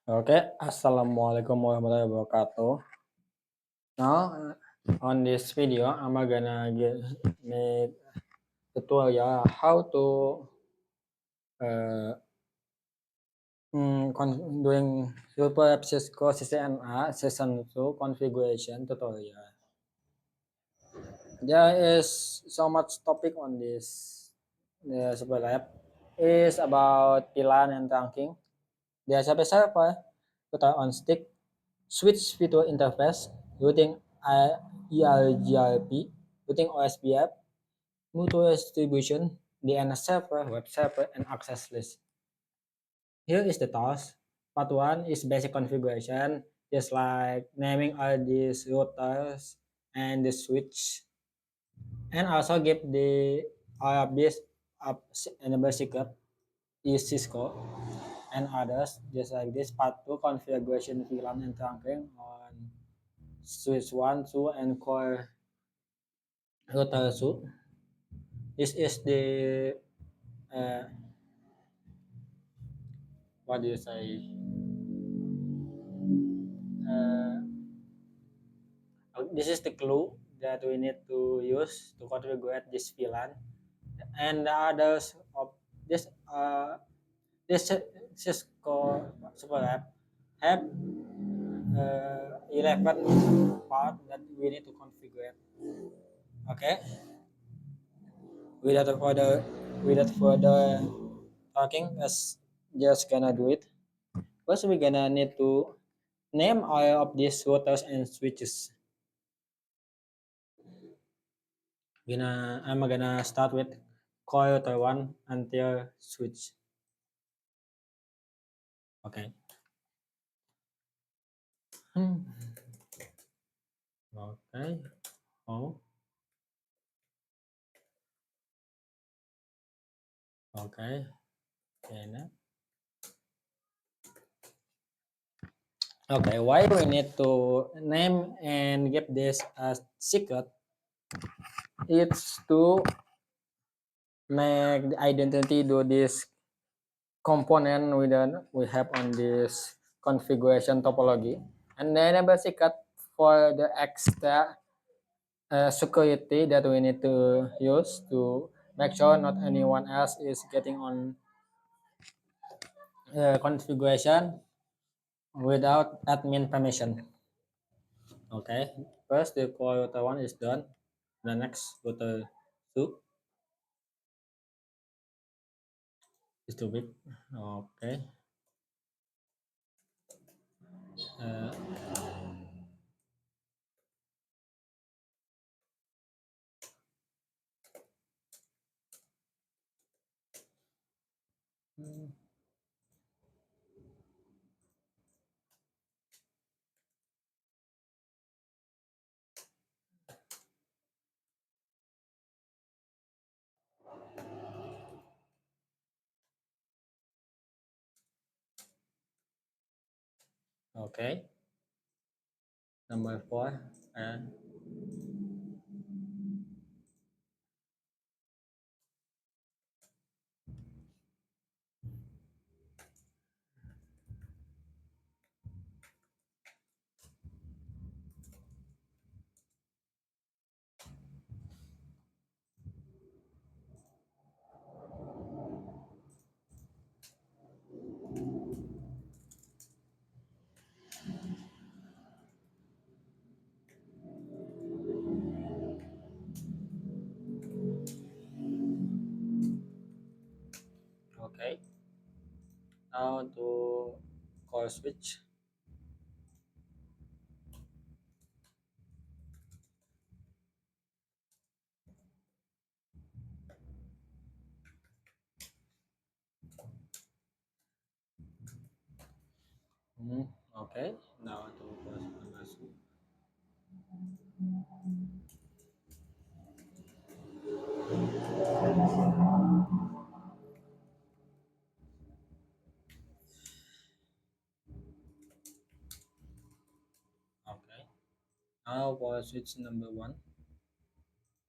Okay, Assalamualaikum warahmatullahi wabarakatuh. Now, on this video, I'm gonna make tutorial how to uh, doing Super Cisco CCNA Season 2 configuration tutorial. There is so much topic on this. The Super Lab is about VLAN and trunking. The SAP tutorial on stick, switch video interface, routing ERGRP, routing OSPF, mutual distribution, DNS server, web server, and access list. Here is the task. Part 1 is basic configuration, just like naming all these routers and the switch, and also give the all of this up enable secret is Cisco and others, just like this. Part 2 configuration VLAN and trunking on switch 1, 2, and core router 2. This is the uh, what do you say? Uh, this is the clue that we need to use to configure this VLAN, and the others of this this Cisco Super App have 11 part that we need to configure. Okay, without further without further talking, let's just gonna do it. First, we're gonna need to name all of these routers and switches. I'm gonna start with core router one until switch. Okay. Hmm. Okay. Oh. Okay. Okay. Okay. Why we need to name and give this as secret? It's to make the identity do this component we have on this configuration topology, and then enable secret for the extra security that we need to use to make sure not anyone else is getting on configuration without admin permission. Okay, first the core router one is done. The next router two is too big. Okay. Uh, okay. Number four. Okay. Now to core switch. Okay. Now to core switch. Okay. Now for switch number one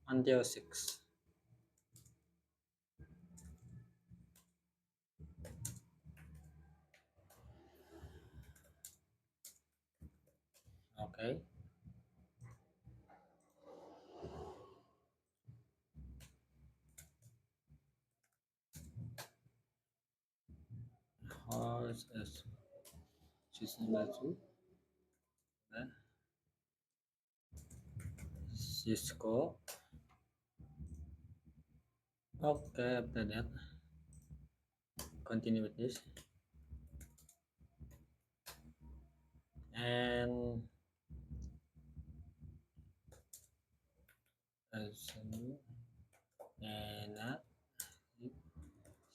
until six. Okay. Host as switch number 2. Cisco. Okay, after that, continue with this. And and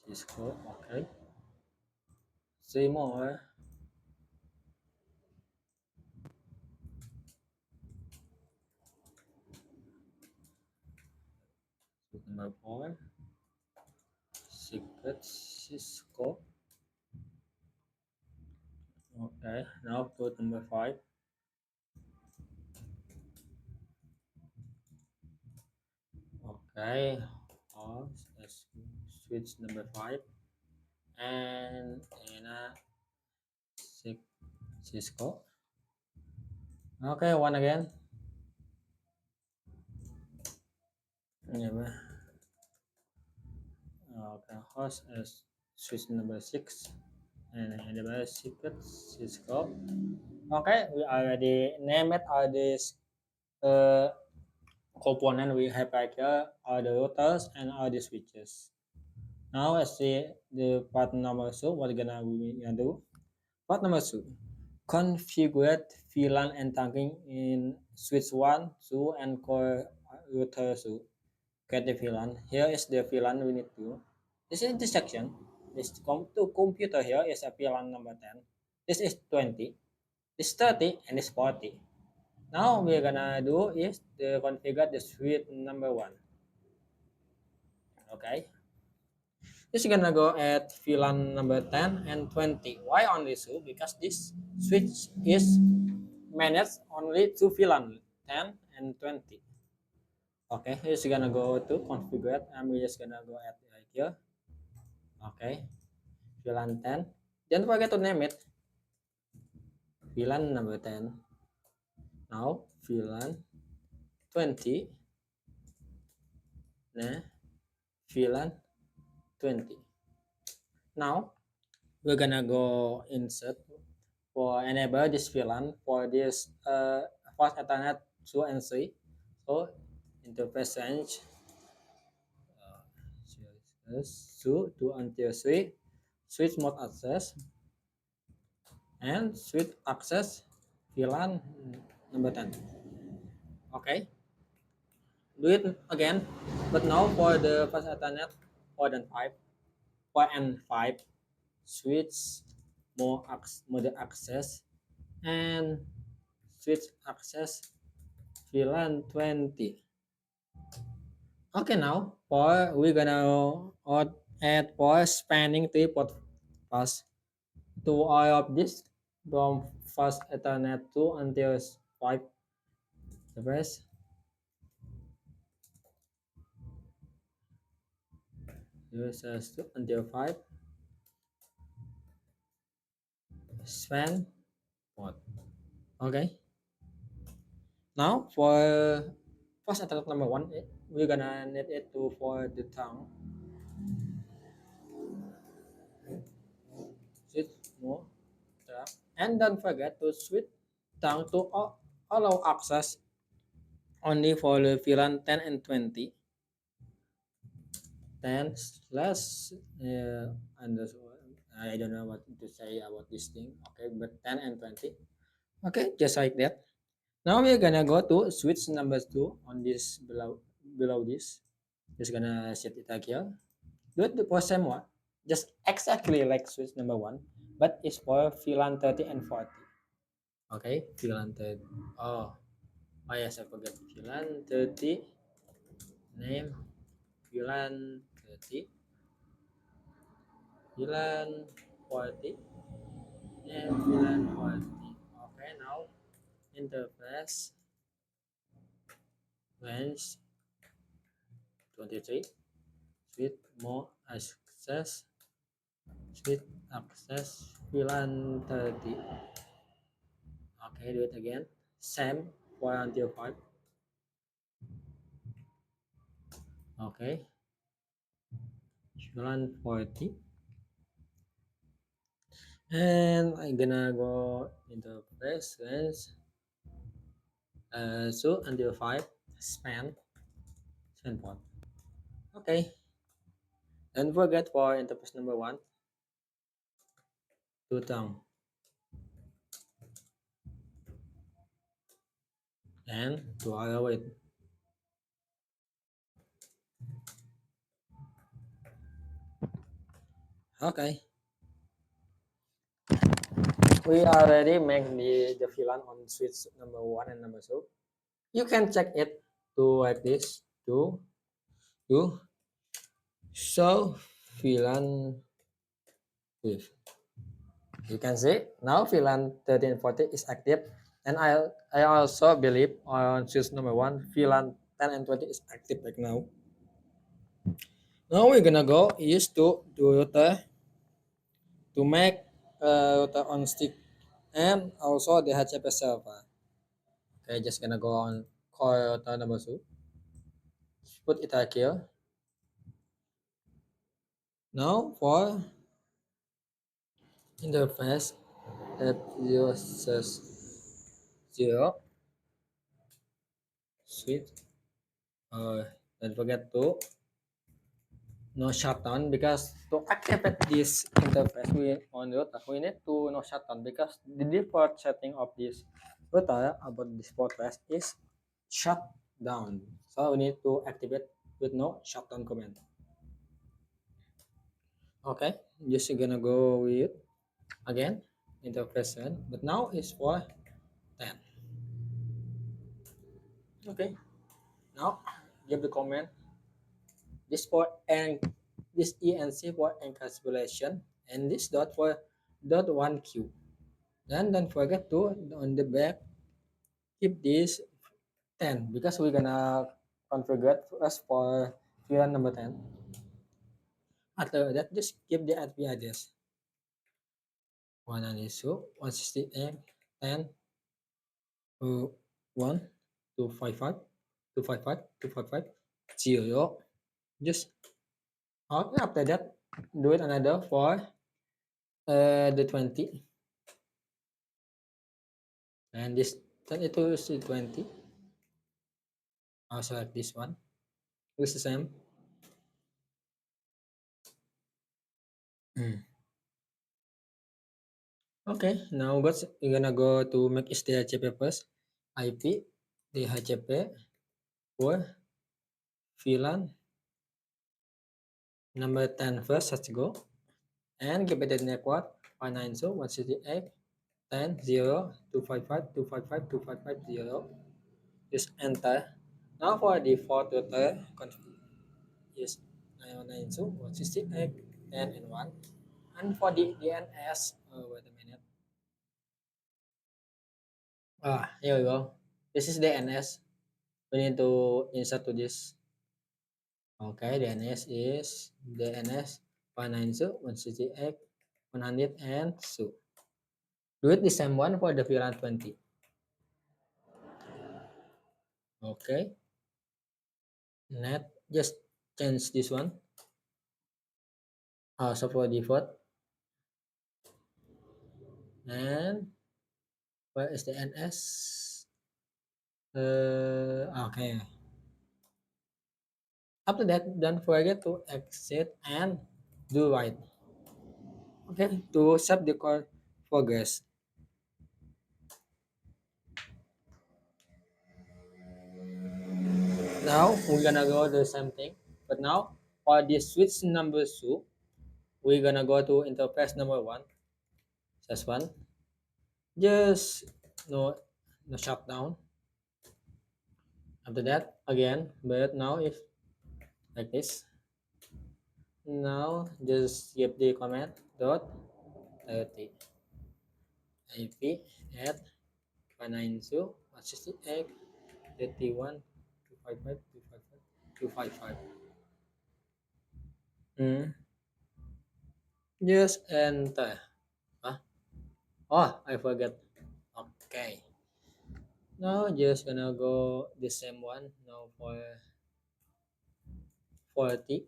Cisco. Okay. See more. Number 4. Secret Cisco. Okay. Now to number 5. Okay. Switch number 5. And Cisco. Okay, one again. Yeah. Okay, host is switch number 6 and the secret Cisco. Okay, we already named all these uh, component we have right here, all the routers and all the switches. Now let's see the part number 2. What we gonna do? Part number 2. Configure VLAN and tagging in switch 1, 2, and core router 2. Get the VLAN. Here is the VLAN we need to. This is the section. This computer here is a VLAN number 10. This is 20. This 30 and this 40. Now we're gonna do is to configure the switch number 1. Okay. This is gonna go at VLAN number 10 and 20. Why only two? Because this switch is managed only to VLAN 10 and 20. Okay, it's gonna go to configure. I'm just gonna go at right here. Okay, VLAN 10. Don't forget to name it. VLAN number 10. Now VLAN 20. Nah, VLAN 20. Now we're gonna go insert for enable this VLAN for this fast Ethernet 2 and 3. So interface change uh, 2 until 3, switch mode access and switch access VLAN number 10. Okay, do it again, but now for the fast Ethernet 4 and 5, 4 and 5, switch mode access and switch access VLAN 20. Okay, now for we're gonna add for spanning 3-port pass to all of this from fast Ethernet 2 until 5. The first users 2 until 5 span port. Okay. Now for fast Ethernet number 1, we're gonna need it to for the tongue. Switch more and don't forget to switch down to allow access only for the VLAN 10 and 20. 10 slash underscore. I don't know what to say about this thing. Okay, but 10 and 20. Okay, just like that. Now we're gonna go to switch number 2 on this below this. Just gonna set it here. Do it for same one. Just exactly like switch number 1, but it's for VLAN 30 and 40. Okay, VLAN 30. Oh yes, I forgot VLAN 30. Name VLAN 30. VLAN 40 and VLAN 40. Okay, now interface range 23. Switch more access. Switch access VLAN 30. Okay, do it again. same for until 5. Okay, VLAN 40. And I'm gonna go into place range. So until 5 span point. Okay, don't forget for interface number 1 to down and to allow it. Okay, we already make the VLAN on switch number 1 and number 2. You can check it to like this to show VLAN with. You can see now VLAN 1340 is active, and I also believe on switch number 1 VLAN 10 and 20 is active right now. Now we're gonna go is to do router to make router on stick and also the HCP server. Okay, just gonna go on core router number 2. Put it right here. Now for interface F0 0 switch. Don't forget to no shutdown, because to activate this interface we on router we need to no shutdown, because the default setting of this router about this podcast is shut down, so we need to activate with no shutdown command. Okay, just gonna go with again interface 7, but now it's for 10. Okay, now give the command this for and this enc for encapsulation, and this dot for dot 1q. Then don't forget to on the back keep this 10, because we're gonna configure first for VLAN number 10. After that, just keep the IP address 192.168 10 1 255 255 255 0. Just after that, do it another for the 20, and this turn it to 20. I'll select this one. It's the same. Okay, now we're gonna go to make DHCP first. IP DHCP for VLAN number 10 first. Let's go and give it the network 192.168.10.255.255.255.0. Just enter. Now for default router config is 992.168.10 and 1. And for the DNS, wait a minute. Here we go. This is DNS. We need to insert to this. Okay, DNS is DNS 192.168.100 and so. Do it the same one for the VLAN 20. Okay. Net, just change this one. Also for default. And where is the NS? Okay. After that, don't forget to exit and do right. Okay, to save the call progress. Now we're gonna go the same thing, but now for the switch number 2, we're gonna go to interface number 1. Just one. Just no shutdown. After that again, but now if like this. Now just give the command dot 30 IP at 192.168 31 255 255 255. Just enter. Huh? Oh, I forget. Okay. Now just gonna go the same one now for 40.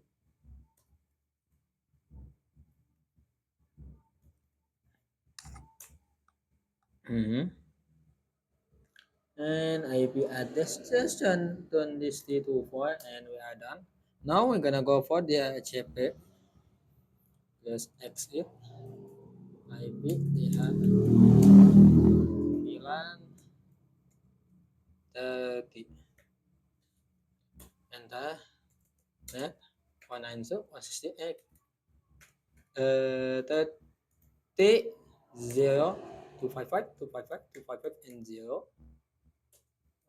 Mhm. And IP address just turn this T to 4 and we are done. Now we're gonna go for the HCP. Just exit IP DH bilan 30. Enter map 190 168 30 0 255 255 255 and 0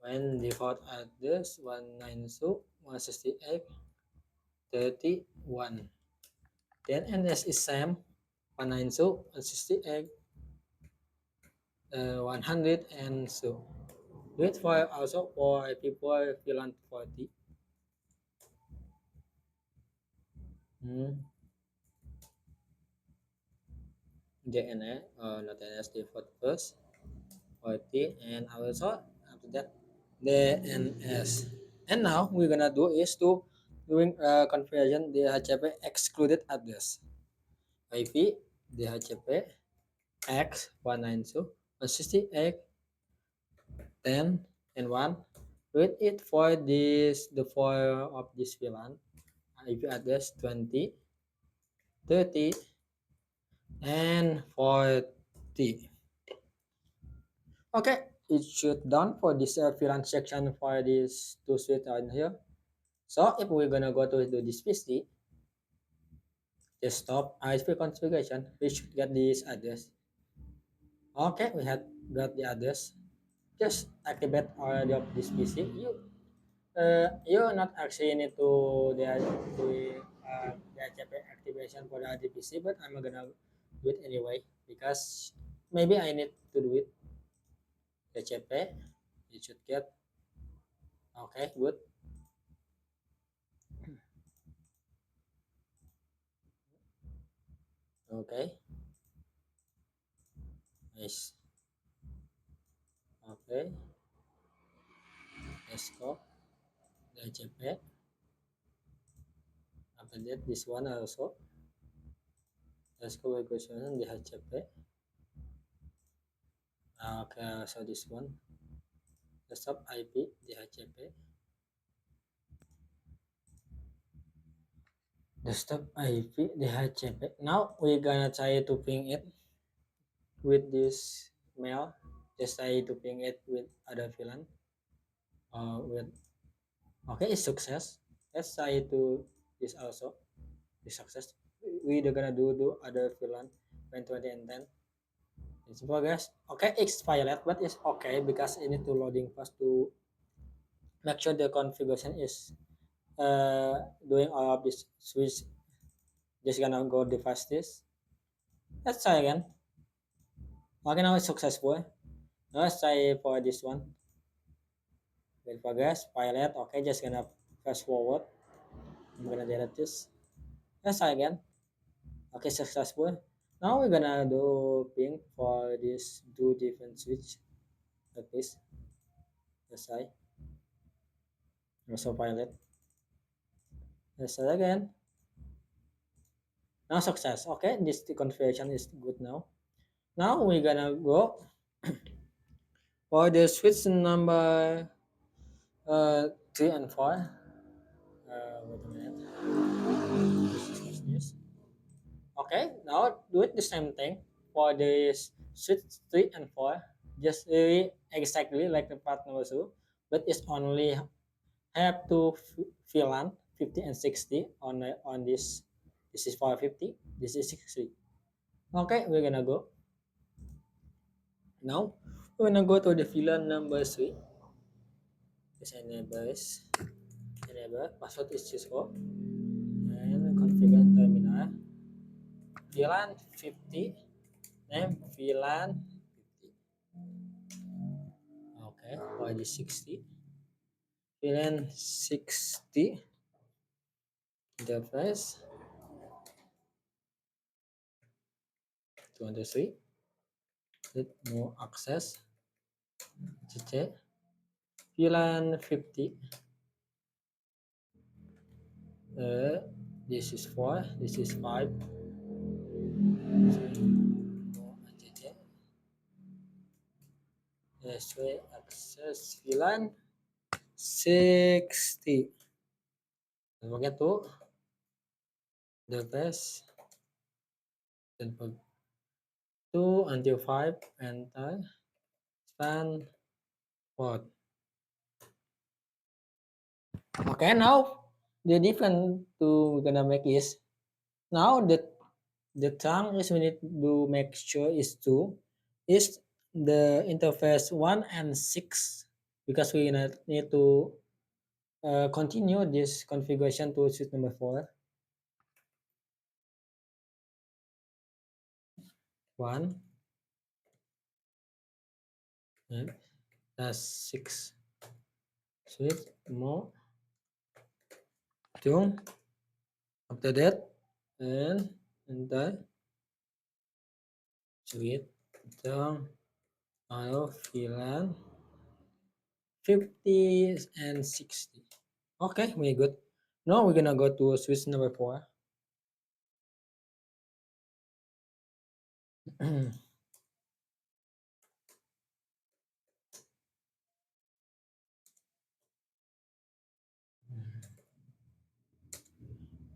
when default address 192 168 31. Then NS is same 192 168 100 and so wait for also for people VLAN 40. DNA not NS default first 40 and also after that DNS. And now we're gonna do is to doing conversion DHCP excluded address IP DHCP X 192 168 10 and 1. Read it for this the four of this VLAN IP address 20 30 and 40. Okay, it should done for this VLAN section for this two suite on here. So if we're gonna go to this PC, desktop ISP configuration, we should get this address. Okay, we have got the address. Just activate already of this PC. You not actually need to the HCP activation for the other PC, but I'm gonna do it anyway because maybe I need to do it. HCP, you should get. Okay, good. Okay, nice. Okay, let's go. The HCP. After that, this one also. Let's go with question the HCP. Okay, so this one. Desktop IP the HCP. Desktop IP the HCP. Now we're gonna try to ping it with this mail. Just try to ping it with other VLAN. With okay, it's success. Let's try to this also. This success. We're gonna do other VLAN 20 and 10. It's progress. Okay, it's violate, but it's okay because it need to loading first to make sure the configuration is doing all of this switch. Just gonna go the fastest. Let's try again. Okay, now it's successful. Now let's try for this one. With progress, pilot. Okay, just gonna fast forward. I'm gonna delete this. Let's try again. Okay, successful. Now we're gonna do ping for this two different switch like this. Let's try. Also pilot. Let's try again. Now success. Okay, this the configuration is good now. Now we're gonna go for the switch number 3 and 4. Wait a minute. This. Okay, now do it the same thing for the switch 3 and 4. Just really exactly like the part number 2, but it's only have to VLAN 50 and 60 on this. This is 450. This is 60. Okay, we're gonna go. Now we're gonna go to the VLAN number 3. This enable password is Cisco and configure terminal VLAN 50 name VLAN 50. Okay, for the 60 VLAN 60 device 23 with no access cc VLAN 50. This is 4, this is 5. Yes, we access VLAN 60. Don't forget to the best. Then put 2 until 5 enter span port. Okay, now the difference to we're gonna make is now the tongue is we need to make sure is 2 is the interface 1 and 6 because we need to continue this configuration to switch number 4. 1 and that's 6 switch more 2 after that and enter switch down auto VLAN 50 and 60. Okay, very good. Now we're gonna go to switch number 4.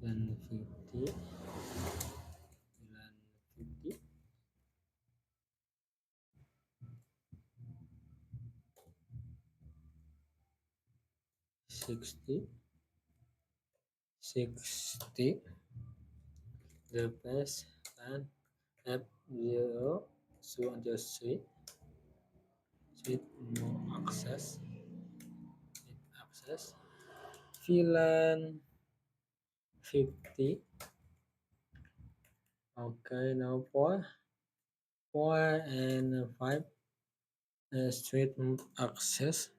Then 50 and 50 60 60 the best and F0 so until switch more access VLAN 50. Okay, now 4 and 5 straight access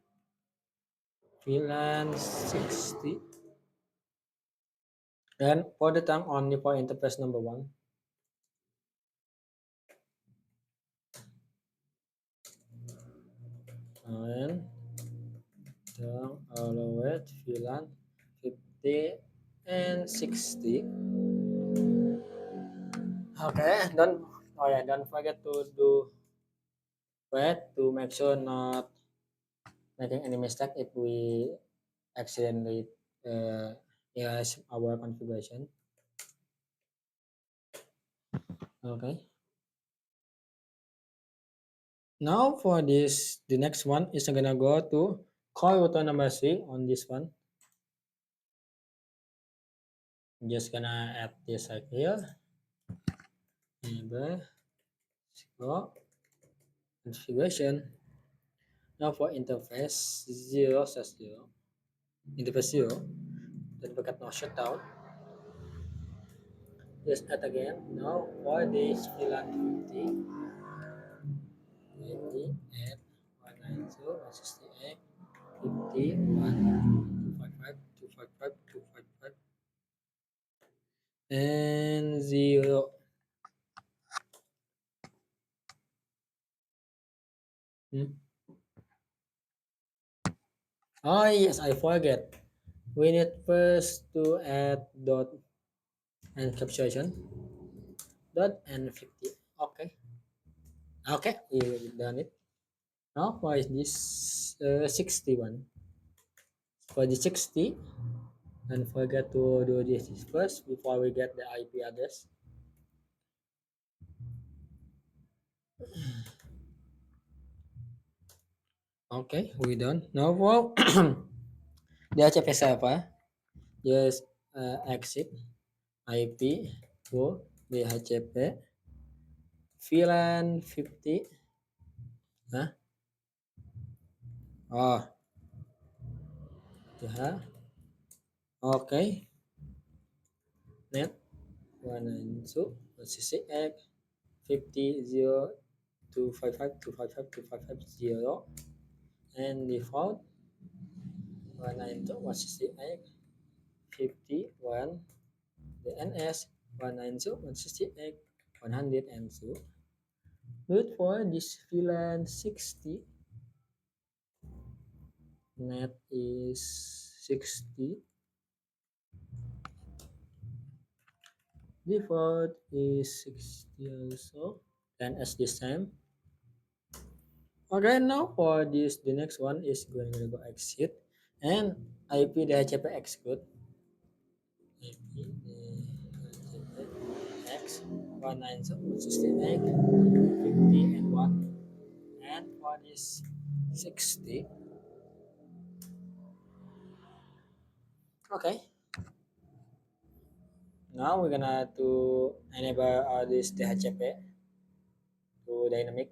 VLAN 60. And for the tongue only for interface number 1. And tongue all the way VLAN 50 and 60. Okay, don't forget to do wait to make sure not making any mistake if we accidentally erase our configuration. Okay. Now for this, the next one is gonna go to core router number 3 on this one. Just gonna add this right here. Enable go configuration. Now for interface 0/0. Interface 0. Don't forget no shutdown. Just add again. Now for this VLAN 50. 80 at 192.168 255 and 0. Oh yes, I forget. We need first to add dot encapsulation dot and 50. Okay. Okay, we done it. Now why is this 61? For the 60, and forget to do this first before we get the IP address. Okay, we done. Now for the HCP server, just exit IP to the HCP VLAN 50. Huh? Oh, yeah. Okay. Net 192.168 50.0.255.255.255.0 and default 192.168.51 DNS 192.168.102 root for this VLAN 60 net is 60, default is 60 also, and as the same. Okay, now for this, the next one is going to go exit and IP DHCP exclude. IP DHCP X 192.168 50 and 1, and for this 60. Okay, now we're gonna to enable all this DHCP to dynamic.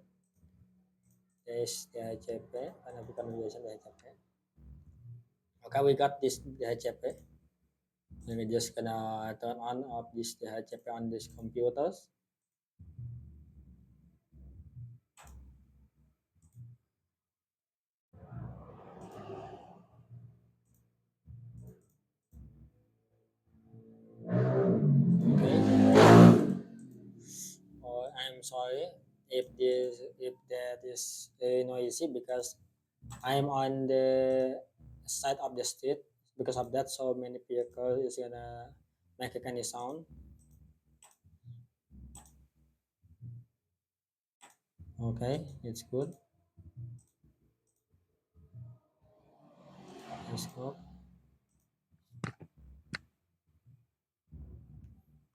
This DHCP dynamic configuration DHCP. Okay, we got this DHCP. And we're just gonna turn on off this DHCP on these computers. Okay. Oh, I'm sorry if that is noisy because I'm on the side of the street. Because of that, so many vehicles is gonna make any sound. Okay, it's good. Let's go.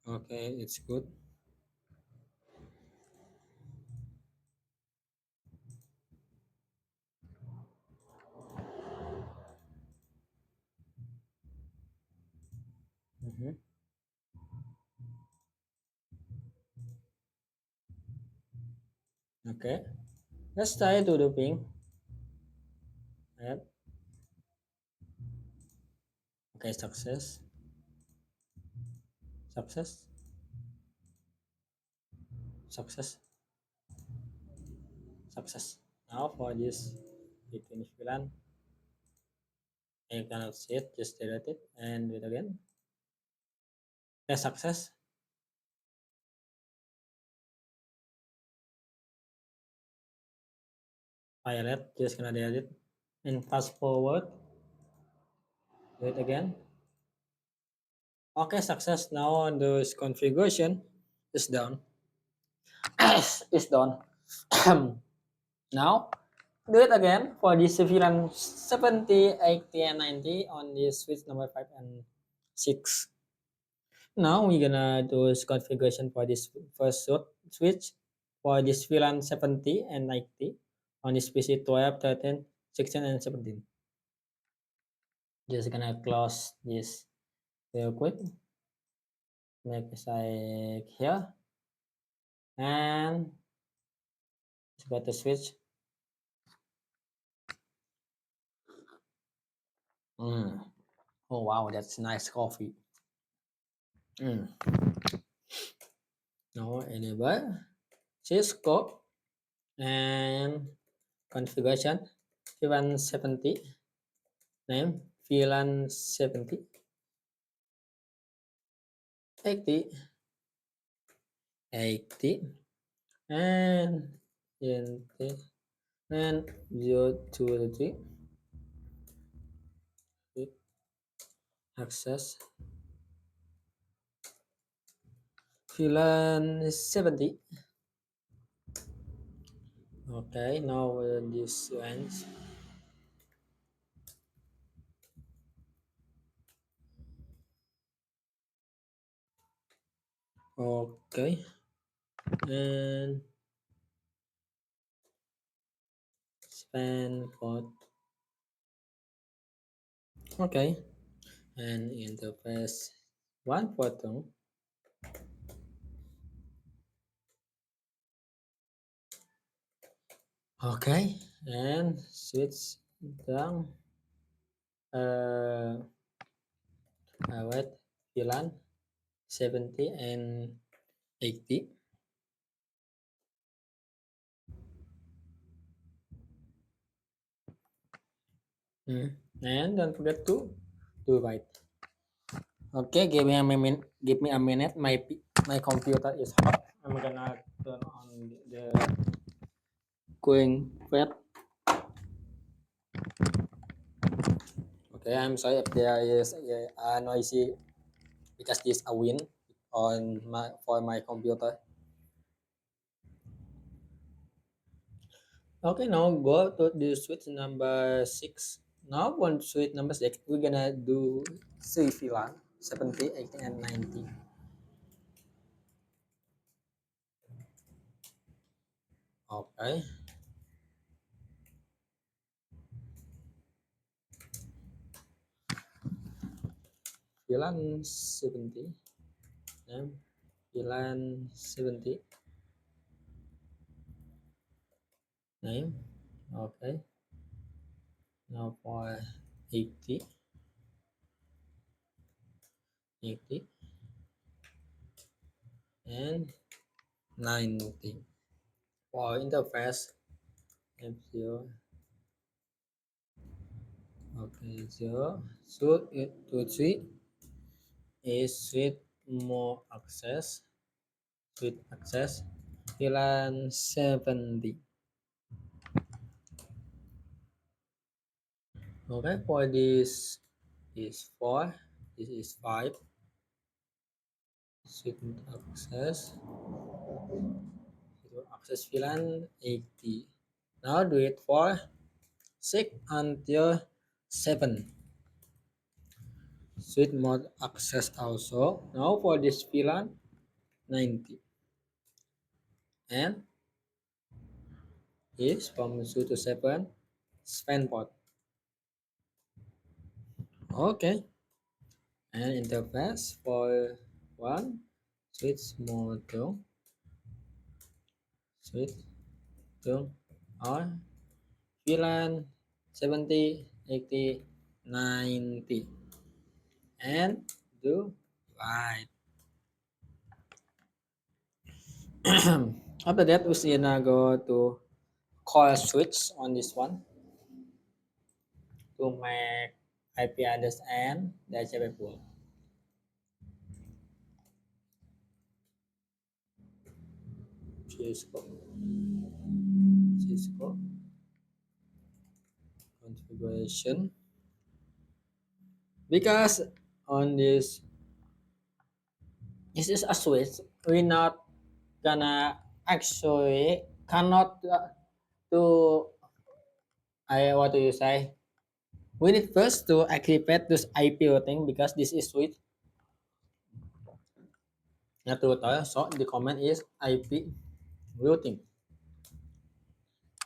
Okay, it's good. Mhm. Okay, let's try to do ping. Yep. Okay, success. Success. Success. Success. Now for this between VLAN, you cannot see it, just delete it and do it again. Okay, success. Violet, just gonna delete it and fast forward. Do it again. Okay, success. Now on this configuration is done. Is done. Now do it again for the VLAN 70, 80, and 90 on the switch number 5 and 6. Now we're gonna do this configuration for this first switch for this VLAN 70 and 90 on this PC 12, 13, 16, and 17. Just gonna close this real quick. Make it like here and let's go to switch. Mm. Oh wow, that's nice coffee. Mm. Now enable Cisco and configuration VLAN 70 name VLAN 70 80 80 and int and 023 access VLAN 70. Okay, now this ends. Okay, and span port. Okay, and interface one button. Okay, and switch down. Uh, wait, VLAN 70 and 80. And don't forget to do right. Okay, give me a minute. My computer is hot. I'm gonna turn on the cooling fan. Okay, I'm sorry if there is a noisy because this a wind on my computer. Okay, now go to the switch number 6. Now on switch number 6, we're gonna do three VLAN 70, 80, and 90. Okay, VLAN 70, and VLAN 70, name. Okay, now for 80, 80, and 90. For interface, F0, okay, 0. So it to 3 is with more access, with access, VLAN 70. Okay, for this is 4, this is 5, with access, with access VLAN 80. Now do it for 6 until 7. Suite mode access also. Now for this VLAN 90. And is from 2 to 7 span port. Okay. And interface for 1 switch mode to switch to on VLAN 70, 80, 90. And do right. After that, we gonna go to call switch on this one to make IP address and DHCP pool. Cisco, Cisco configuration. Because on this is a switch, we not gonna actually cannot to I what do you say? We need first to activate this IP routing because this is switch. Not router, so the command is IP routing.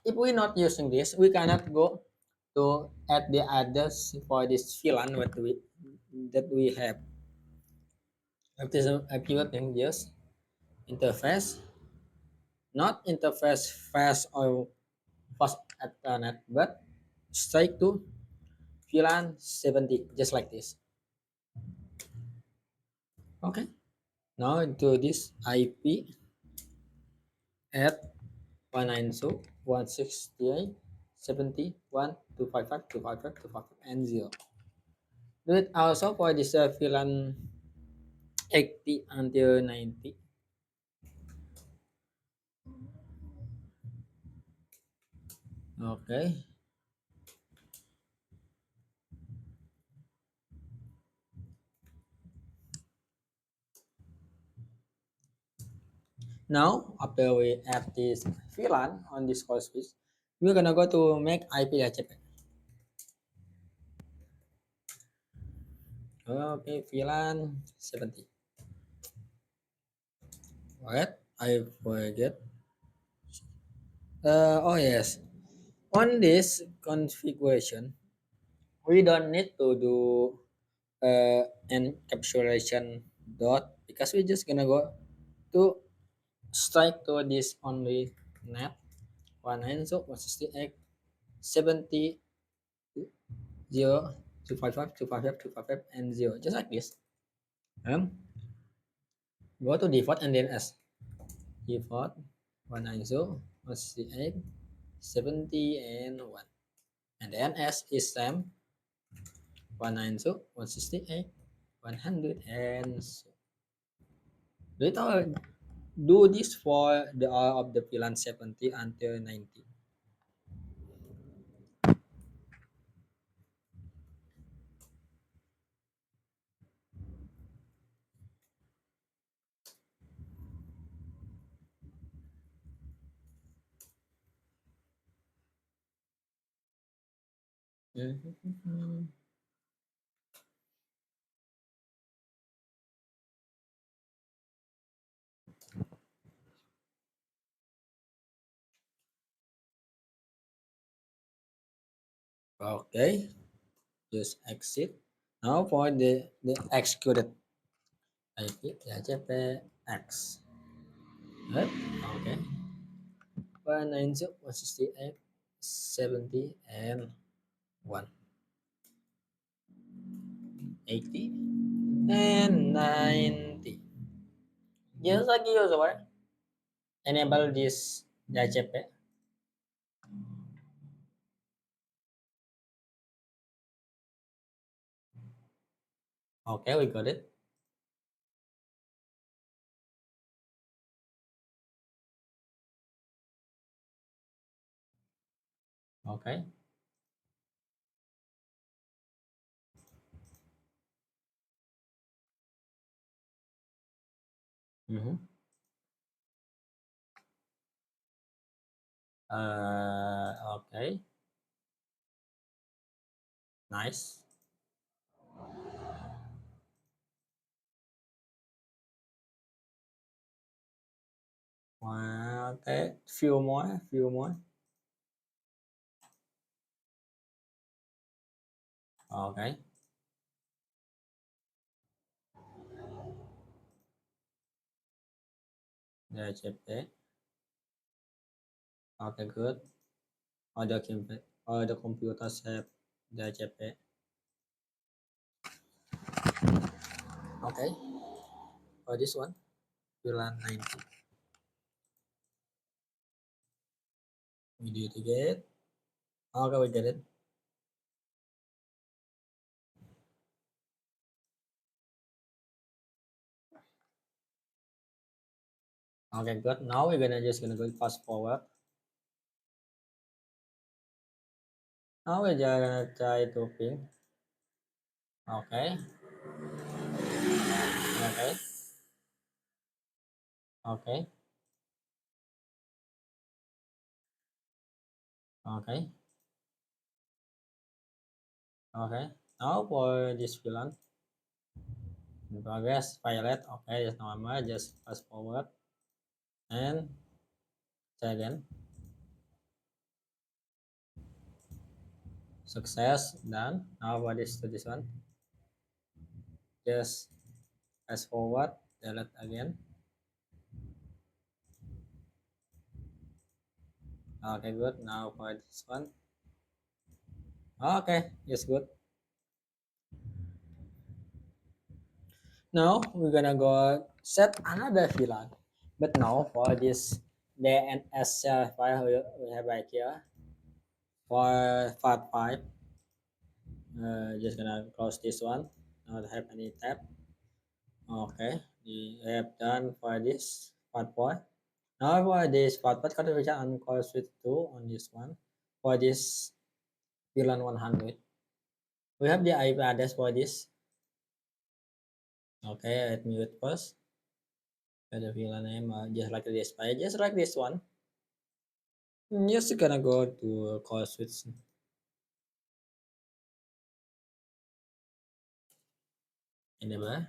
If we're not using this, we cannot go to add the address for this VLAN that we have. After some IP routing, just interface, not interface fast or fast Ethernet, but straight to VLAN 70, just like this. Okay. Now into this IP at 192.168.70.1.255.255.255 and 0. Do it also for this VLAN 80 until 90. Okay. Now, after we add this VLAN on this call switch, we're gonna go to make IP HCP. Okay, VLAN 70. What? I forget. Oh yes. On this configuration, we don't need to do encapsulation dot because we're just gonna go to strike to this only net 19 so 168 70 0 255 255 255 and 0 just like this. And go to default and then s default 190 168 70 and 1 and then s is same 190 168 100 and so. Do this for the all of the VLAN 70 until 90. Mhm. Okay, just exit. Now for the executed IP HTTPX. Right? Okay. 190, 168, 70, and 180 and 90. Just like usual, enable this DHCP. Okay, we got it. Okay. Mm-hmm. Okay. Nice. Wow, okay. Few more, few more. Okay. DHCP. Okay, good. All the computers have DHCP. Okay. For this one, VLAN 90. We do it again. Okay, we get it. Okay, good. Now we're gonna go fast forward. Now we're just gonna try to ping. Okay, okay, okay, okay, okay. Now for this villain, in progress, violet. Okay, just normal. Just fast forward and try again. Success done. Now for this one, just fast forward, delete again. Okay, good. Now for this one. Okay, yes, good. Now we're gonna go set another VLAN. But now for this DNS file we have right here for part 5, just gonna close this one. Not have any tab. Okay, we have done for this part 4. Now for this part 4, configuration on call switch 2 on this one. For this VLAN 100, we have the IP address for this. Okay, let me wait first. The VLAN name just like this, just like this one. Just gonna go to call switch enable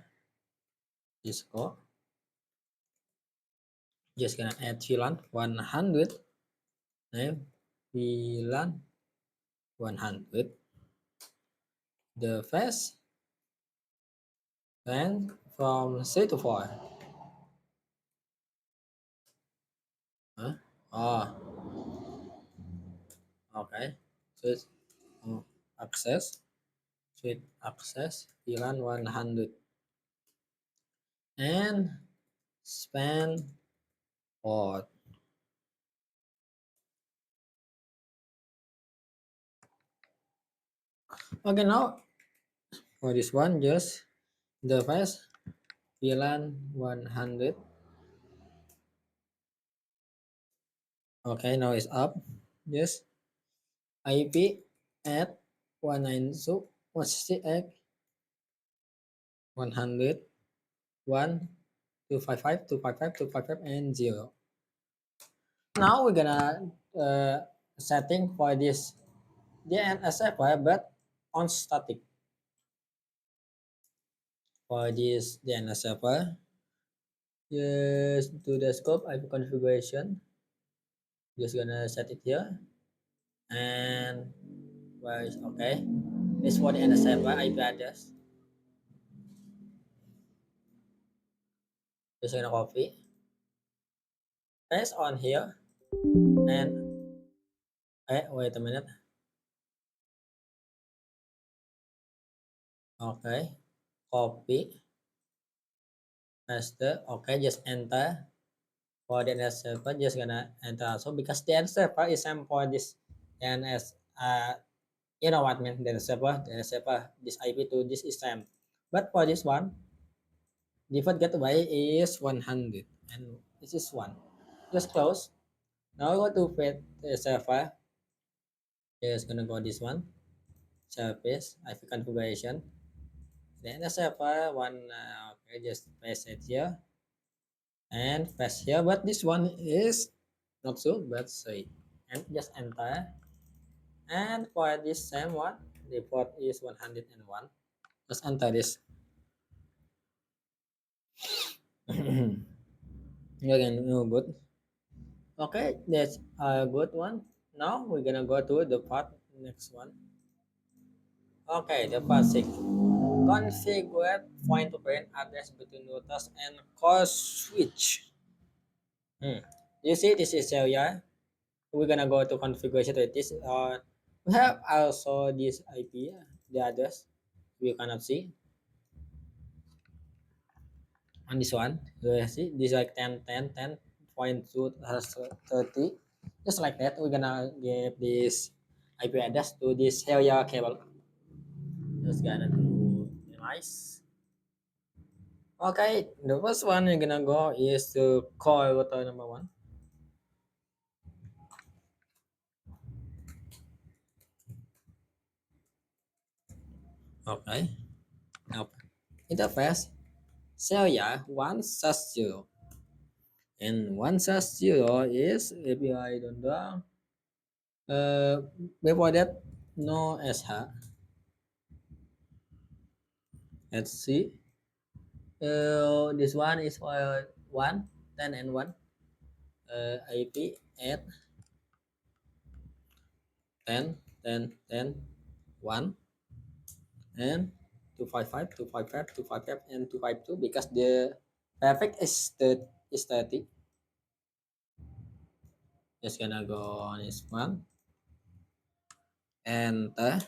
Discord. Just gonna add VLAN 100 name VLAN 100 the first and from 3 to 4. Huh? Oh, okay. Switch access switch access VLAN 100 and span port. Okay, now for this one just the first VLAN 100. Okay, now it's up. Yes, IP at 192.168.100, 1, 255, 255, 255, and 0. Now we're gonna setting for this DNS server but on static. For this DNS server, just to the scope IP configuration, just gonna set it here, and where is okay. This for the DNS server IP address. Just gonna copy, paste on here, and wait a minute. Okay, copy, paste. Okay, just enter. For DNS server, just gonna enter also because DNS server is same for this DNS. You know what I mean? DNS server, this IP to this is same. But for this one, default gateway is 100 and this is one. Just close. Now go to fetch the server. Just gonna go this one. Service IP configuration. Then the server one. Okay, just paste it here and paste here. But this one is not so, but say and just enter. And for this same one, the port is 101. Just enter this. Again, no good. Okay, that's a good one. Now we're gonna go to the part next one. Okay, the part 6. Configure point to point address between routers and core switch. You see this is area. We're gonna go to configuration to this. We have also this IP, the address. We cannot see on this one. You see this like 10.2.30. Just like that, we're gonna give this IP address to this area cable. Just gonna do minimize. Okay, the first one you're gonna go is to call router number one. Okay, now interface Celia 1/0 and 1/0 is API don't before that no SH. Let's see. This one is for 10 and 1 IP at 10 10 10 1 and 255 255 255 and 252 because the perfect is 30. Just gonna go on this one, enter.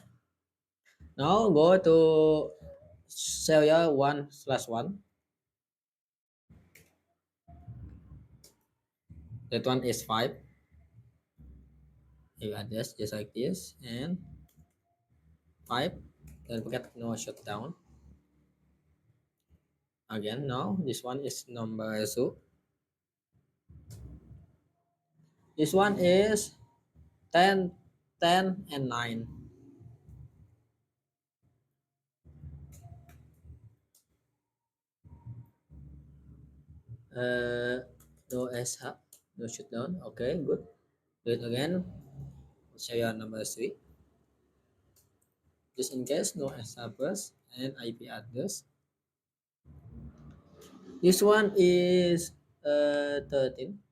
Now go to serial 1/1. That one is 5. You adjust just like this and 5. Don't forget no shutdown. Again, now this one is number 2. This one is 10 10 and 9. Uh, no SH, no shutdown. Okay, good. Do it again. Serial number 3. Just in case no SH first and IP address. This one is 13.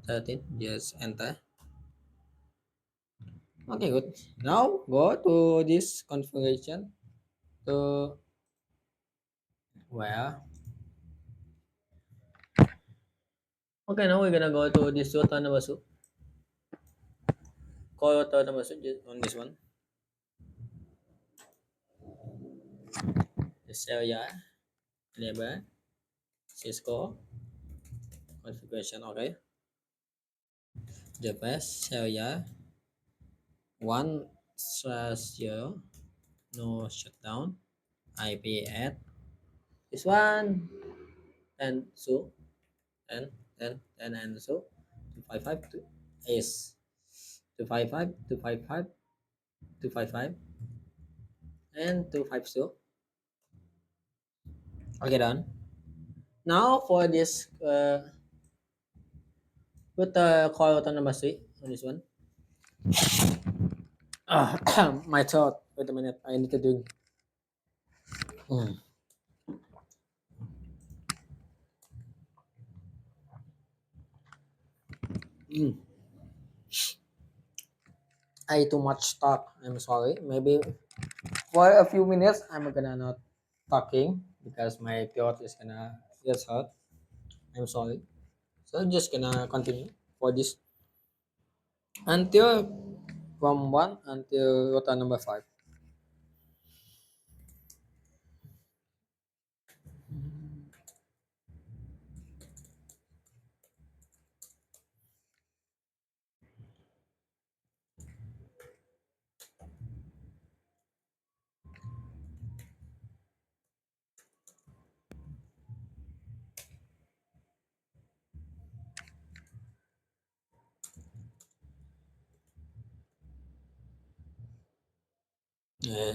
13. Just enter. Okay, good. Now go to this configuration to where. Okay, now we're gonna go to this router number 2. Call router number 2 just on this one. This area enable Cisco configuration. Okay. The best area 1/0 no shutdown IP at this one and so and so 255 to is 255 255 255 and 252. Okay, done. Now for this put the call button number 3 on this one. My throat. Wait a minute. I need to drink. Mm. Mm. I too much talk. I'm sorry. Maybe for a few minutes I'm gonna not talking because my throat is gonna get hurt. I'm sorry. So I'm just gonna continue for this until from one until rota number five. Yeah.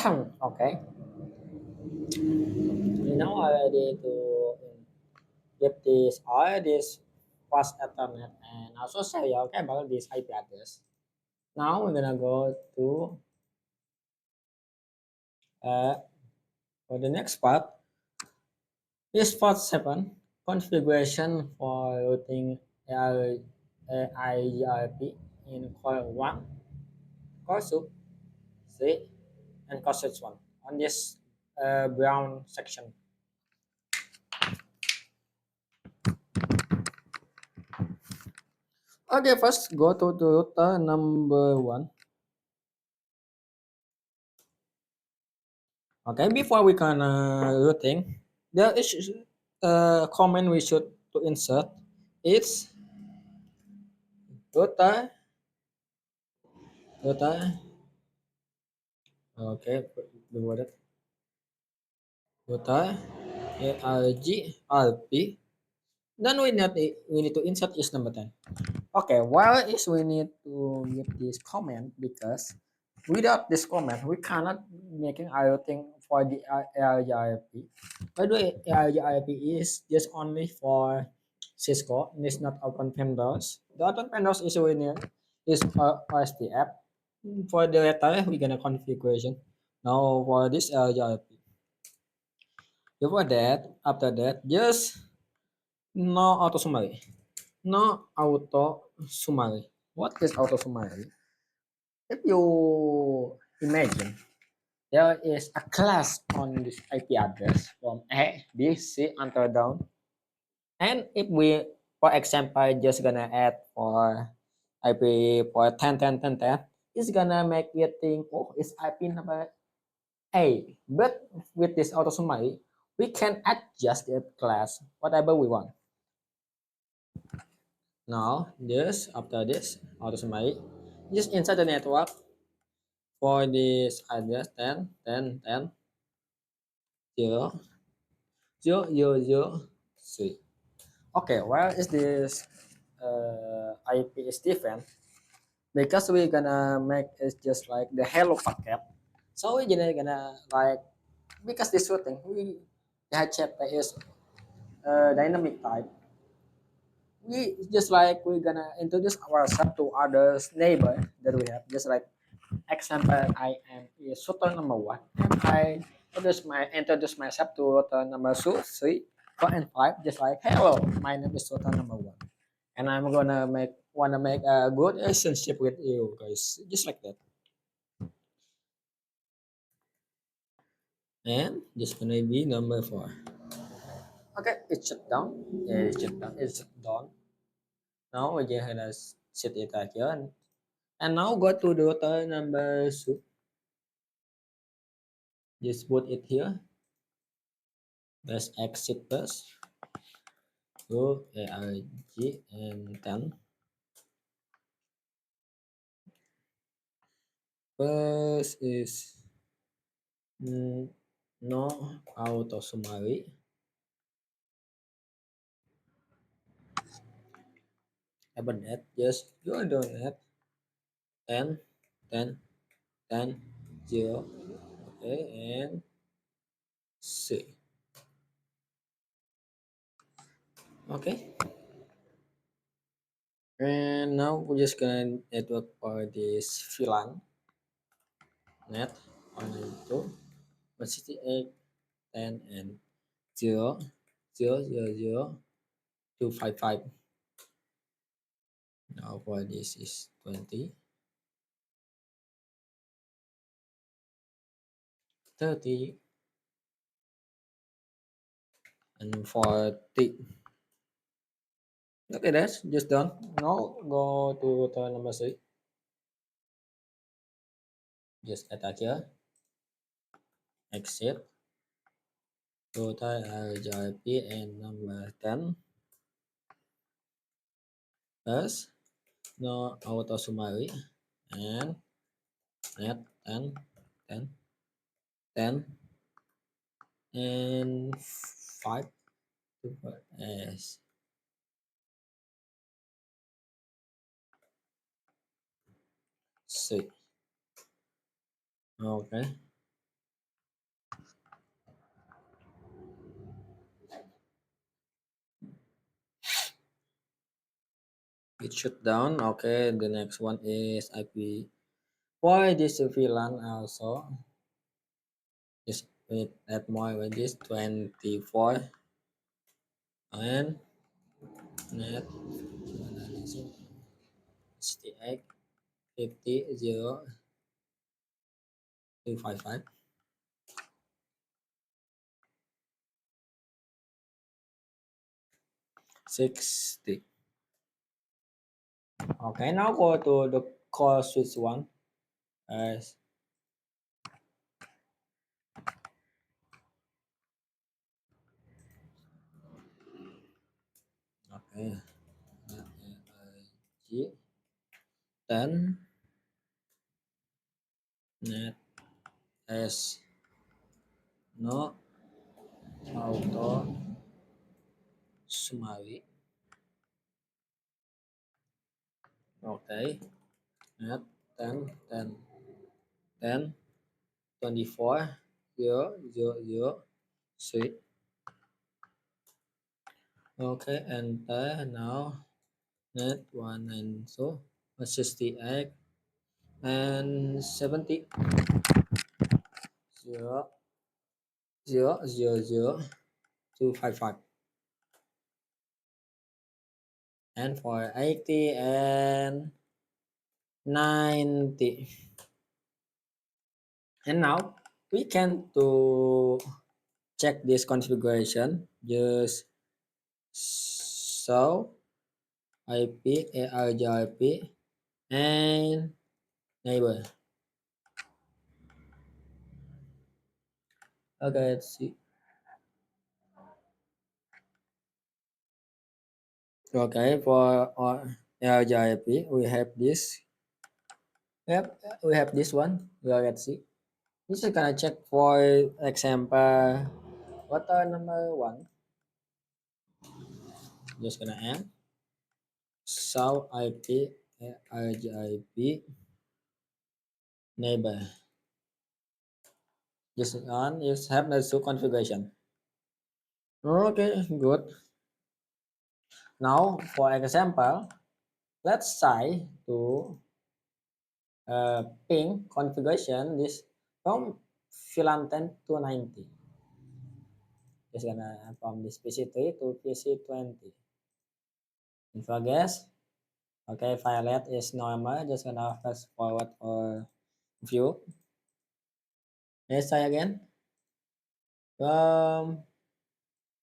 Okay, now I ready to give this all this fast Ethernet and also serial cable this IP address. Now we're gonna go to uh, for the next part. This part 7 configuration for routing AIGRP in core 1, core 2, 3, and core 1 on this brown section. Okay, first go to the router number 1. Okay, before we can routing, there is a command we should to insert. It's router. Okay, the word router ARGRP. Then we need to insert is number 10. Okay, why is we need to give this comment? Because without this comment, we cannot making routing for the ARGIP. By the way, ARGIP is just only for Cisco. It's not open vendors. The open vendors is we need is OSPF. For the later, we gonna configuration. Now for this ARGIP. Before that, after that, just no auto summary. No auto summary. What is auto summary? If you imagine there is a class on this IP address from A, B, C until down, and if we, for example, just gonna add for IP for 10, it's gonna make you think, oh, it's IP number A. But with this auto summary, we can adjust the class whatever we want. Now, this after this auto summary, just inside the network for this address 10, 0, 0, 0, 0, 3. Okay, where is this IP is different? Because we're gonna make it just like the hello packet. So we're gonna like, because this routing we the HTTP is dynamic type. We just like we're gonna introduce ourselves to others neighbor that we have, just like example, I am is router number 1, and I introduce myself to router number 2, 3, 4, and 5, just like hello, my name is router number 1, and I'm gonna make a good relationship with you guys, just like that, and just gonna be number 4. Okay, it's shut down. Yeah, it's shut down. It's shut down. Now we're gonna set it here, and now go to the router number 2. Just put it here. Let's exit first. Go ARG and 10. First is no auto summary. About that, just go down that 10, 10, 10, 0. Okay, and C. Okay, and now we're just gonna network for this VLAN net on two 168, 10, and 0, 0, 0, 0, 255. Now for this is 20, 30, and 40. Okay, that's just done. Now go to the number 6. Just attack here. Exit. Total RJP and number 10. First, no auto summary. And net 10, 10, 10, and 5. S. C. Okay. it shut down. Okay, the next one is IP. Why this VLAN also? Just wait at more with this 24 and net STX 50.0.255 60. Okay, now go to the core switch one. As okay, G 10 net S no auto summary. Okay, net 10 10 10 24 0 0 0 6. Okay, enter now. Net 1 and so 68 and 70 0 0 0 0 255 and for 80 and 90. And now we can to check this configuration. Just show IP ARGIP and neighbor. Okay, let's see. Okay, for ARGIP we have this. Yep, we have this one. Well, let's see. This is gonna check for example. What are number one? Just gonna add show IP ARGIP neighbor. This one is have the two configuration. Okay, good. Now for example, let's try to ping configuration this from VLAN 10 to 90. Just gonna from this PC3 to PC20. Info guess. Okay, violet is normal. Just gonna fast forward or view. Let's try again. From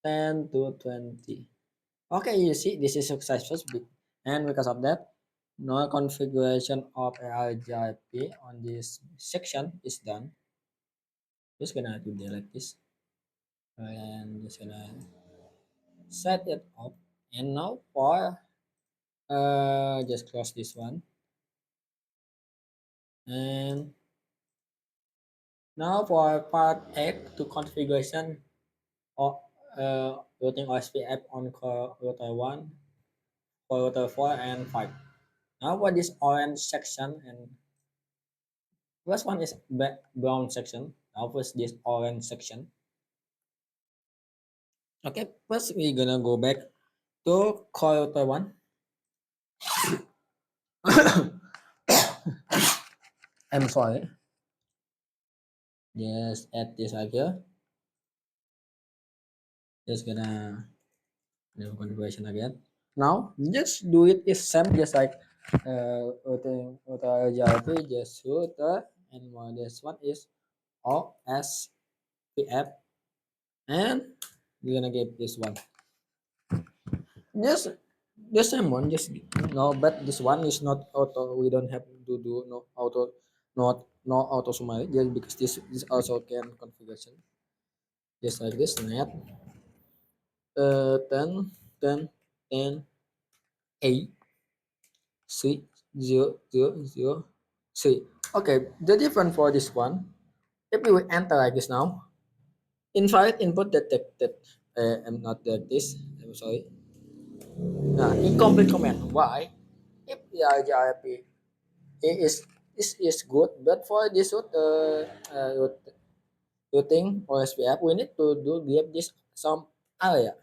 10 to 20. Okay, you see this is successful, and because of that, no configuration of ARGIP on this section is done. Just gonna do delete this and just gonna set it up. And now for just close this one. And now for part 8 to configuration of routing OSPF on core router 1, core router 4 and 5. Now for this orange section and first one is brown section. Now first this orange section. Okay, first we're gonna go back to core router 1. I'm sorry. Just add this right here. Just gonna do configuration again. Now just do it is same just like router JRP, just router and this one is OSPF and we're gonna give this one. Just the same one, just no, but this one is not auto. We don't have to do no auto, not no auto summary just because this also can configuration just like this net 10 10 10 8 6 0 0 0 3. Okay, the difference for this one, if we enter like this now, invalid input detected. I'm not like this. I'm sorry. Incomplete command. Why? If the RGRP is good, but for this routing or SPF, we need to do give this some area.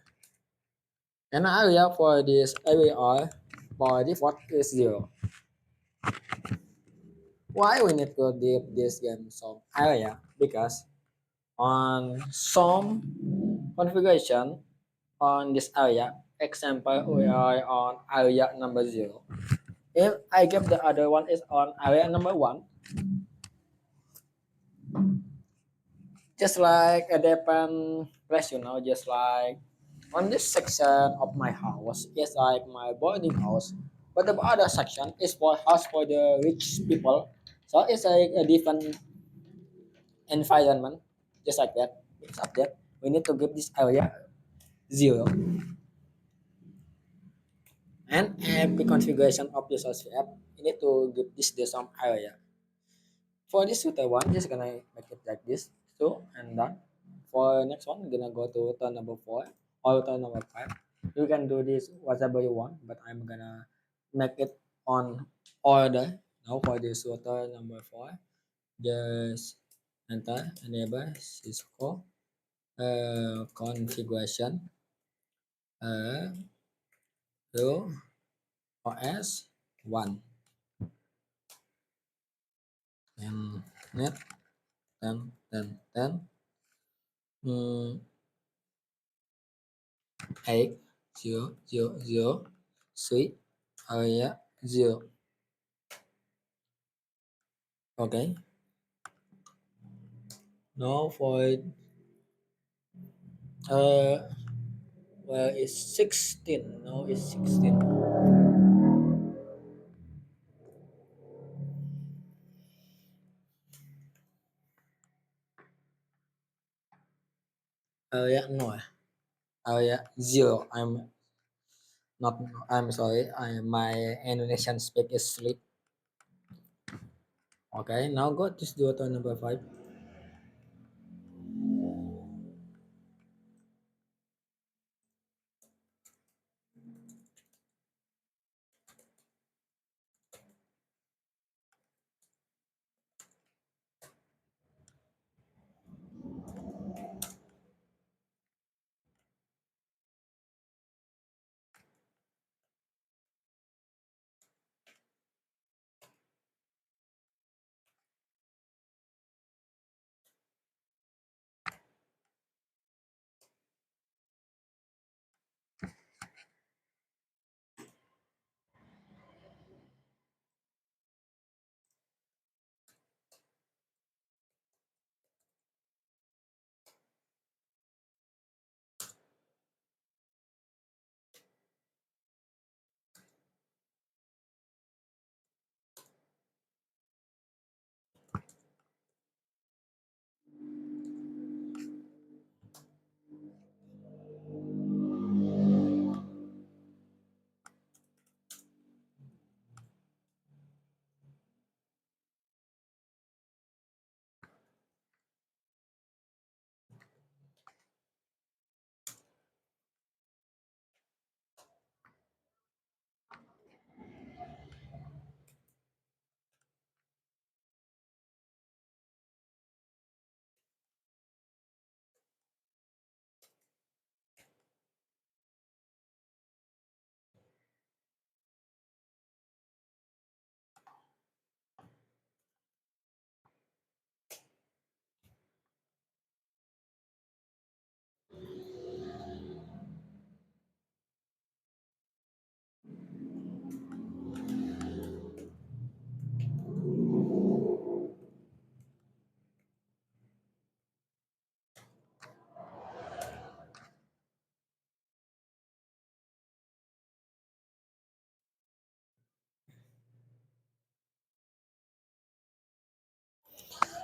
An area for this area by default is 0. Why we need to give this game some area? Because on some configuration on this area, example we are on area number 0. If I give the other one is on area number 1, just like a different place, just like on this section of my house is like my boarding house, but the other section is for house for the rich people. So it's like a different environment, just like that. It's up there. We need to give this area 0, and every configuration of the source app, you need to give this the some area. For this tutor one, just gonna make it like this. So and done. For next one, gonna go to turn number 4 or turn number 5. You can do this whatever you want, but I'm gonna make it on order. Now for this tutor number 4, just enter enable Cisco configuration to OS 1 and net 10 mm, 8 0 0 0 suite area 0. Okay, now for uh well it's 16. Now it's 16 area no area 0. Not I'm sorry, my Indonesian speak is sleep. Okay, now go to daughter number 5.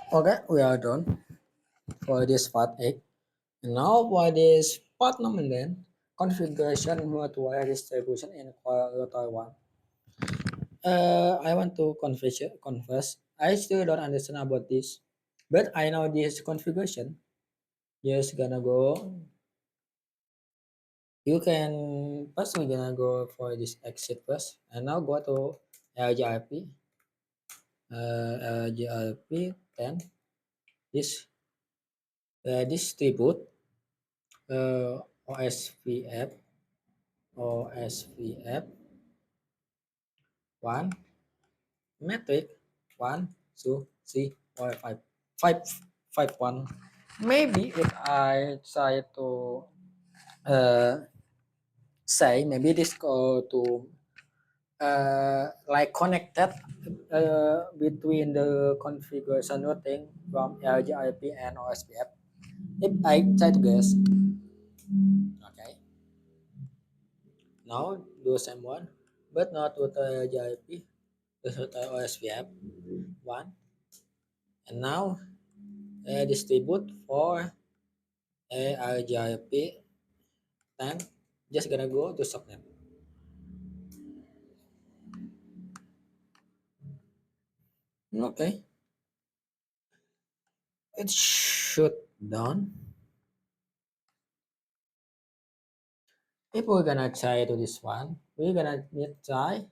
Okay, we are done for this part 8. And now for this part number 9, configuration multi-wire distribution in router 1. I want to confess, I still don't understand about this, but I know this configuration. Just gonna go. You can first we're gonna go for this exit first, and now go to LGRP, LGRP 10. This distribute OSVF, OSVF 1 metric 1 2 3 4 5 5 5 1. Maybe if I try to uh, say maybe this go to like connected between the configuration routing from LGIP and OSPF. If I try to guess, okay, now do the same one, but not with LGIP, just with OSPF one, and now distribute for LGIP 10. Just gonna go to subnet. Okay, it should done. If we're gonna try to this one, we're gonna need try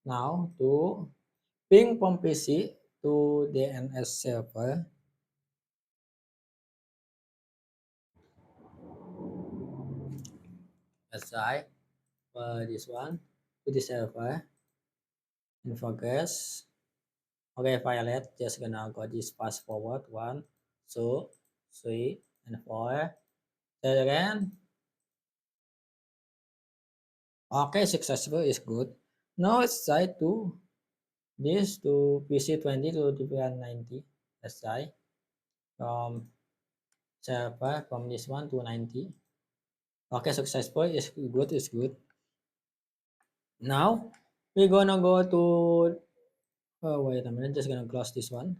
now to ping from PC to DNS server. Let's try for this one to the server in progress. Okay, violet just gonna go this fast forward 1, 2, 3, and 4. Then again. Okay, successful is good. Now let's try to this to PC20 to DPR90. Let's try from server from this one to 90. Okay, successful is good, is good. Now we're gonna go to wait a minute, just gonna close this one.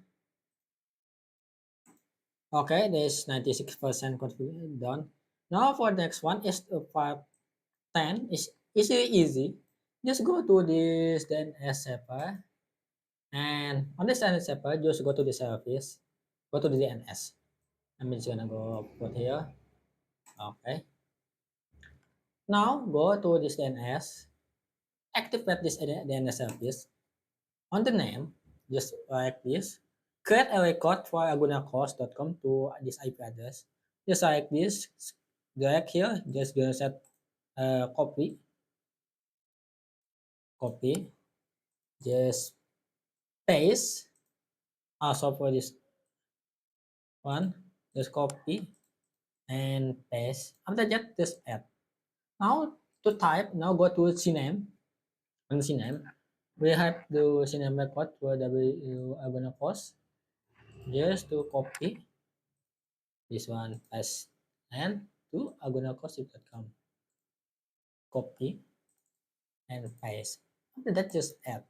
Okay, there's 96% configured done. Now for the next one is 510 is really easy. Just go to this DNS server, and on this DNS server just go to the service, go to the DNS. I'm just gonna go put here. Okay. Now go to this DNS, activate this DNS service. On the name, just like this, create a record for agunacost.com to this IP address. Just like this, drag here, just gonna set copy, just paste. Also for this one, just copy and paste. After that, just add. Now to type, now go to CNAME. On CNAME, we have the CNAME record for W Agunacost. Just to copy this one paste and to agunacost.com. Copy and paste. After that, just add.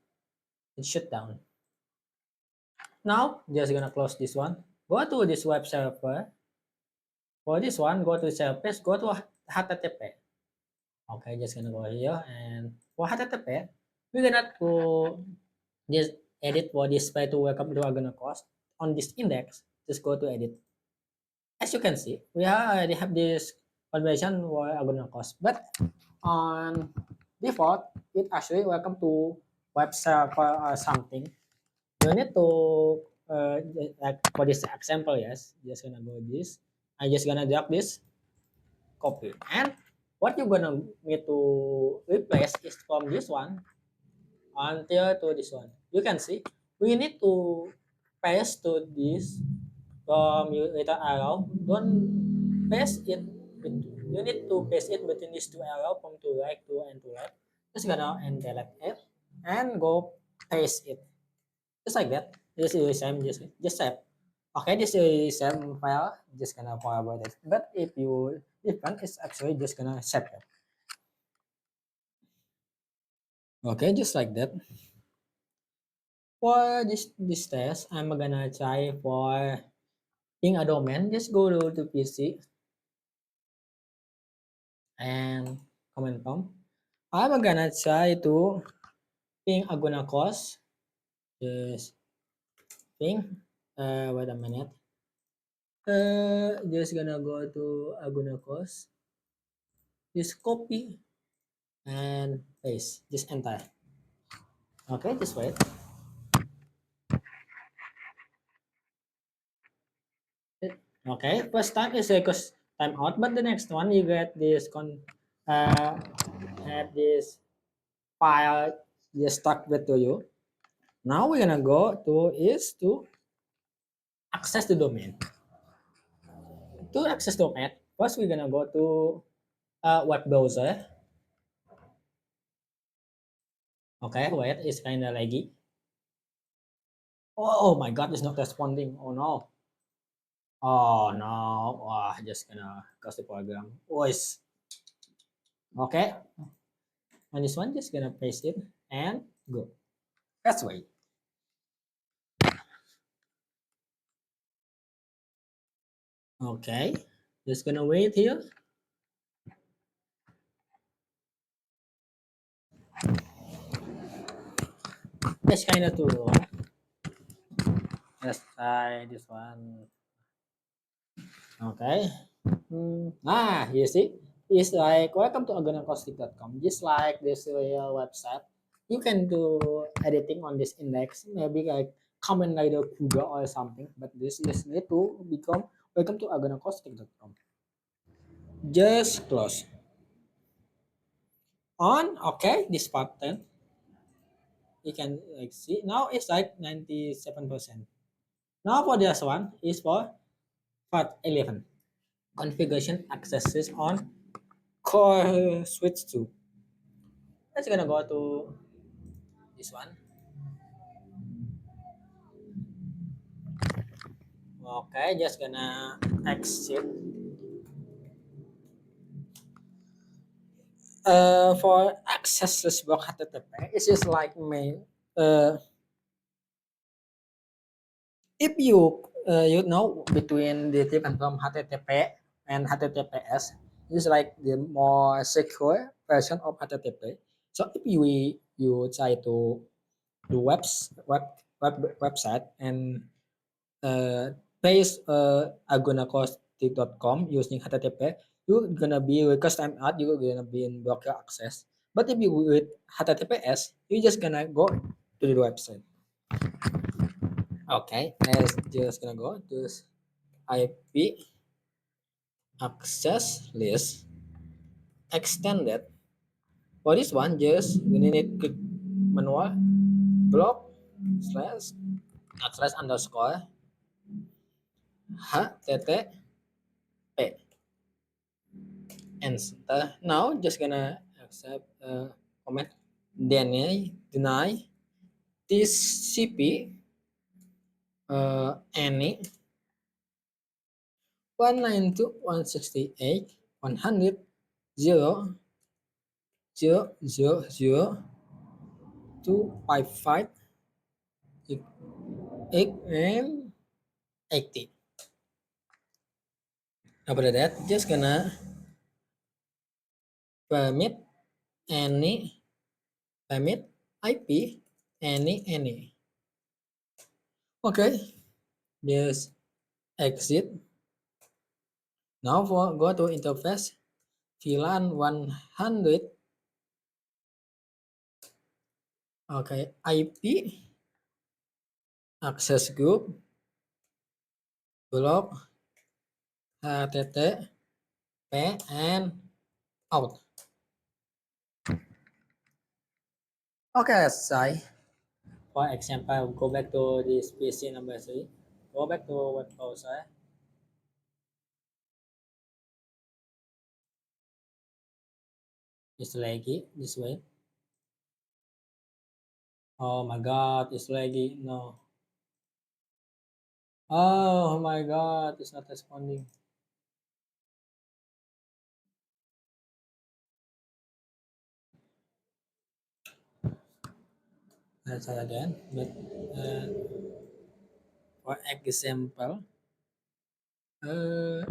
It shut down. Now, just gonna close this one. Go to this web server. For this one, go to service, go to HTTP. Okay, just gonna go here and for HTTP, we're gonna go just edit for this by to welcome to Agunacost. On this index, just go to edit. As you can see, we already have this configuration for Agunacost, but on default, it actually welcome to web server or something. You need to like for this example, yes, just gonna go this. I just gonna drag this, copy, and what you're gonna need to replace is from this one until to this one. You can see we need to paste to this from you little arrow. Don't paste it. You need to paste it between these two arrow from to right to and to left. Just gonna and delete it and go paste it just like that. This is same just save. Okay, this is same file. Just gonna forward it. But if you different, it's actually just gonna save it. Okay, just like that. For this test, I'm gonna try for in a domain. Just go to PC and command prompt. I'm gonna try to ping Aguna cost. Just ping. Wait a minute. Just gonna go to Aguna cost. Just copy and paste. Just enter. Okay, just wait. Okay, first time is because time out, but the next one you get this uh have this file just stuck with to you. Now we're gonna go to access the domain. To access domain, first we're gonna go to a web browser. Okay, wait, it's kinda laggy. Oh my god, it's not responding. Oh no. Oh no. Wah, just gonna close the program. Voice. Okay. And this one just gonna paste it and go. That's why. Okay. Just gonna wait here. It's kinda too long. Let's try this one. Okay. You see, it's like welcome to agonacaustic.com. Just like this website, you can do editing on this index, maybe like comment like the Kuga or something. But this is need to become welcome to agonacaustic.com. Just close on. Okay, this button you can like see now it's like 97%. Now for this one is for part 11 configuration accesses on core switch 2. Let's gonna go to this one. Okay, just gonna exit. For accessless block HTTP, it's just like me. If you know between the difference from HTTP and HTTPS, it's like the more secure version of HTTP. So if you try to do website and paste agonacaustic.com using HTTP, you're gonna be request time out, you're gonna be in block your access. But if you with HTTPS, you just gonna go to the website. Okay, let's just gonna go to IP access list extended. For this one, just we need click manual block slash slash underscore http and now just gonna accept comment deny TCP any 192.168.100.0.0.0.255 and 80. After that, just gonna permit any permit IP any. Okay, just exit. Now for go to interface VLAN 100. Okay, IP access group block HTTP and out. Okay, let's try. For example, go back to this PC number 3. Go back to web browser. It's laggy this way. Oh my god, it's laggy. No. Oh my god, it's not responding. Let's try again. But for example, uh,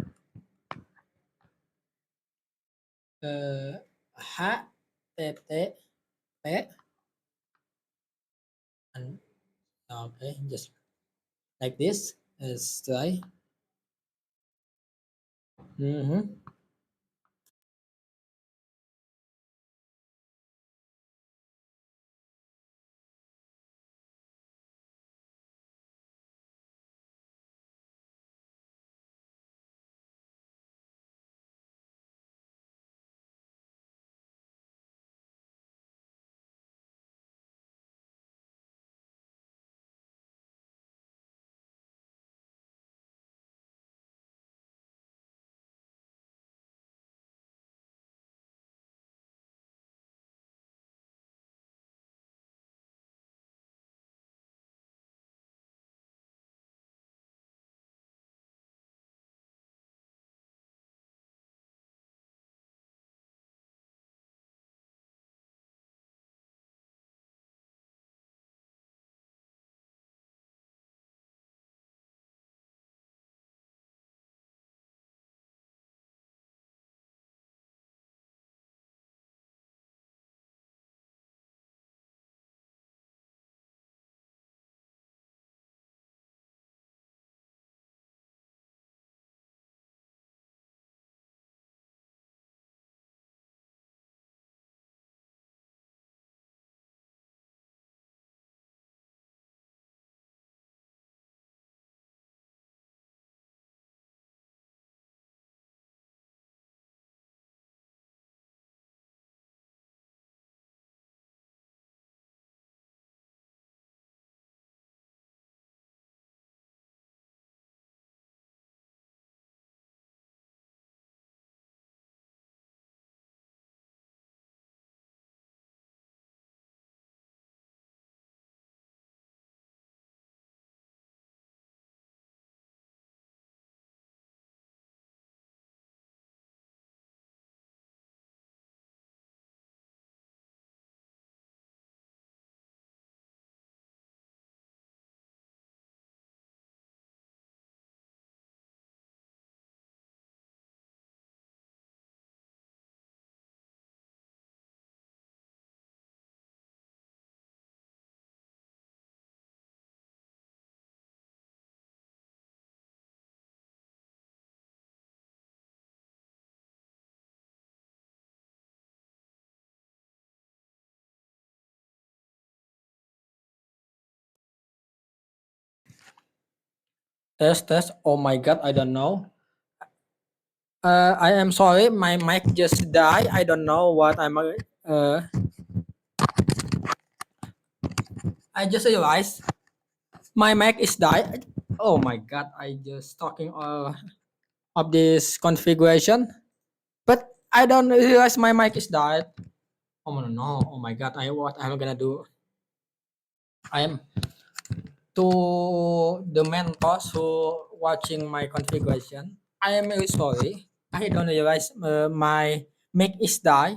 HTTP and okay, just like this. Let's try. Mm-hmm. Test. Oh my god, I don't know. I am sorry, my mic just died. I don't know what I'm. I just realized my mic is died. Oh my god, I just talking of this configuration, but I don't realize my mic is died. Oh no! Oh my god! What I'm gonna do? I am to the mentors who watching my configuration. I am really sorry. I don't realize my mic is die,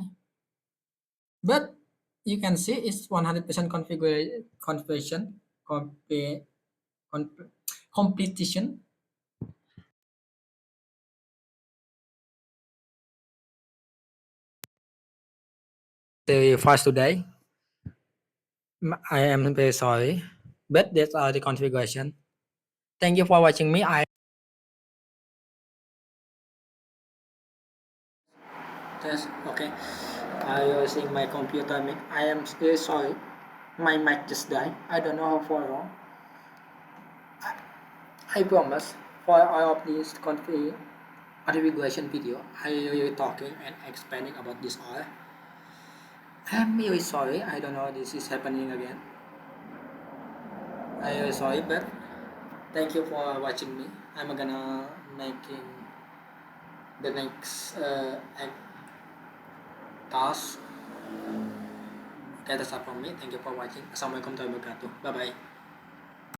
but you can see it's 100% configuration comp- competition. The fast today. I am very sorry, but that's all the configuration. Thank you for watching me. I test. Okay. I using my computer mic. I am very sorry. My mic just died. I don't know how for long. I promise for all of this configuration video, I will talking and explaining about this all. I'm really sorry. I don't know this is happening again. I really sorry, but thank you for watching me. I'm gonna making the next task. Okay, that's all from me. Thank you for watching. Assalamualaikum warahmatullahi wabarakatuh. Bye bye.